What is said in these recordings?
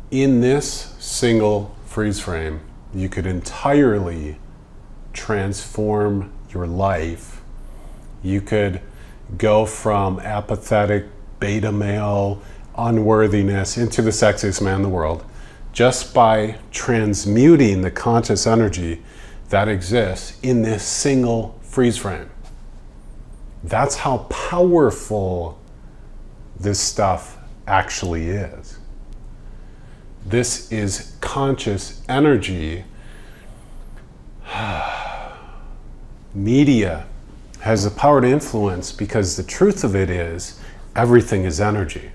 In this single freeze frame, you could entirely transform your life. You could go from apathetic beta male unworthiness into the sexiest man in the world just by transmuting the conscious energy that exists in this single freeze frame. That's how powerful this stuff actually is. This is conscious energy. Media has the power to influence because the truth of it is everything is energy.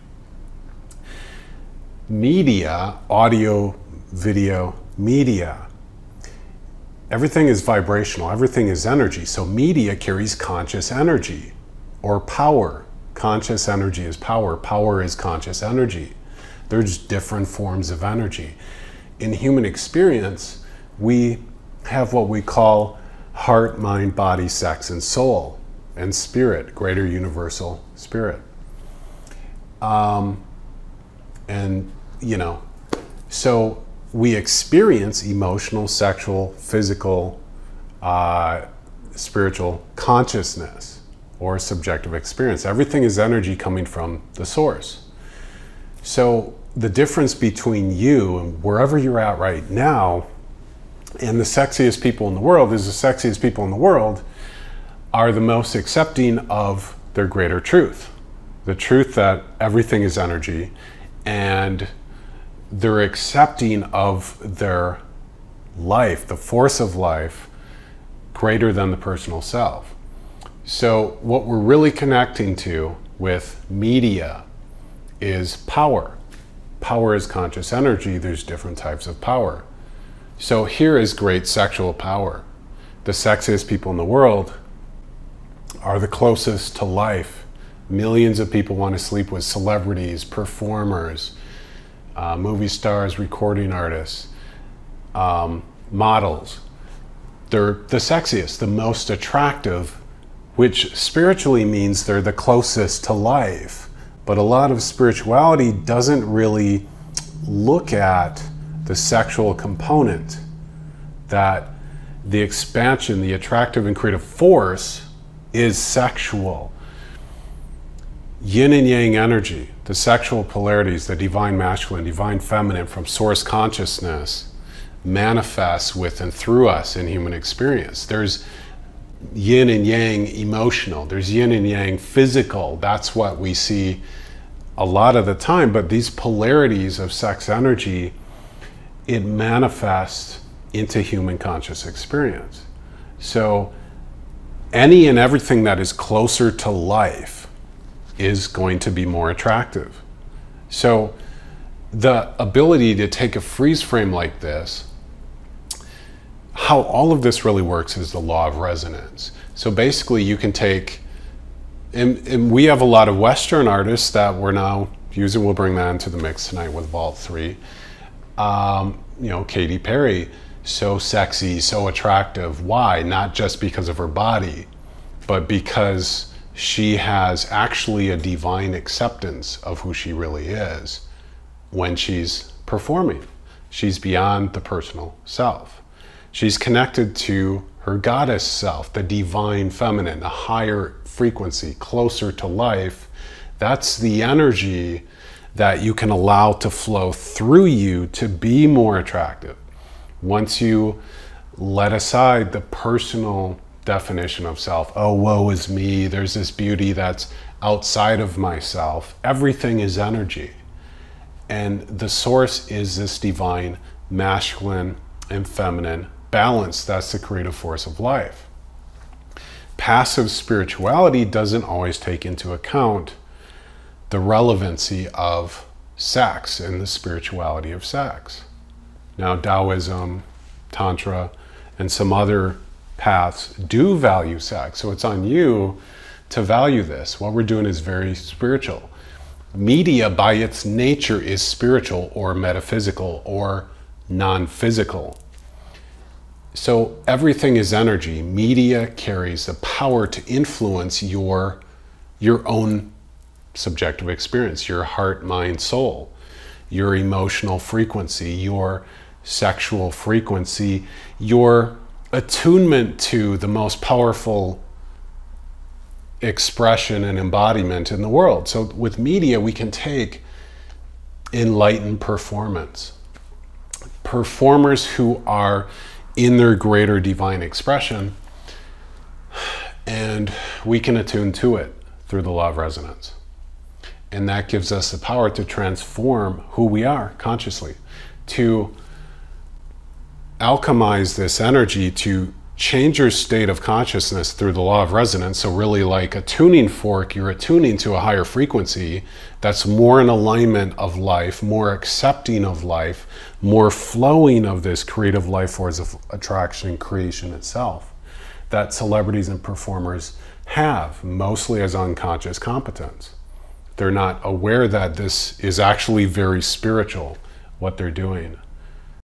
Media, audio, video, media, everything is vibrational, everything is energy. So media carries conscious energy or power. Conscious energy is power. Power is conscious energy. There's different forms of energy. In human experience, we have what we call heart, mind, body, sex, and soul, and spirit, greater universal spirit. So we experience emotional, sexual, physical, spiritual consciousness or subjective experience. Everything is energy coming from the source. So the difference between you and wherever you're at right now and the sexiest people in the world is the sexiest people in the world are the most accepting of their greater truth. The truth that everything is energy, and they're accepting of their life, the force of life, greater than the personal self. So what we're really connecting to with media is power. Power is conscious energy. There's different types of power. So here is great sexual power. The sexiest people in the world are the closest to life. Millions of people want to sleep with celebrities, performers, movie stars, recording artists, models. They're the sexiest, the most attractive, which spiritually means they're the closest to life. But a lot of spirituality doesn't really look at the sexual component, that the expansion, the attractive and creative force is sexual. Yin and yang energy, the sexual polarities, the divine masculine, divine feminine from source consciousness manifests with and through us in human experience. There's yin and yang emotional, there's yin and yang physical. That's what we see a lot of the time, but these polarities of sex energy, it manifests into human conscious experience. So any and everything that is closer to life is going to be more attractive. So the ability to take a freeze frame like this, how all of this really works is the law of resonance. So basically you can take, and we have a lot of Western artists that we're now using, we'll bring that into the mix tonight with Vault 3. Katy Perry, so sexy, so attractive. Why? Not just because of her body, but because she has actually a divine acceptance of who she really is when she's performing. She's beyond the personal self. She's connected to her goddess self, the divine feminine, a higher frequency, closer to life. That's the energy that you can allow to flow through you to be more attractive. Once you let aside the personal definition of self, oh, woe is me, there's this beauty that's outside of myself. Everything is energy. And the source is this divine masculine and feminine balance. That's the creative force of life. Passive spirituality doesn't always take into account the relevancy of sex and the spirituality of sex. Now, Taoism, Tantra, and some other paths do value sex. So it's on you to value this. What we're doing is very spiritual. Media by its nature is spiritual or metaphysical or non-physical. So everything is energy. Media carries the power to influence your own subjective experience, your heart, mind, soul. your emotional frequency, your sexual frequency, your attunement to the most powerful expression and embodiment in the world. So with media, we can take enlightened performance. Performers who are in their greater divine expression, and we can attune to it through the law of resonance. And that gives us the power to transform who we are consciously, to alchemize this energy, to change your state of consciousness through the law of resonance. So really, like a tuning fork, you're attuning to a higher frequency that's more in alignment of life, more accepting of life, more flowing of this creative life force of attraction, creation itself, that celebrities and performers have, mostly as unconscious competence. They're not aware that this is actually very spiritual, what they're doing.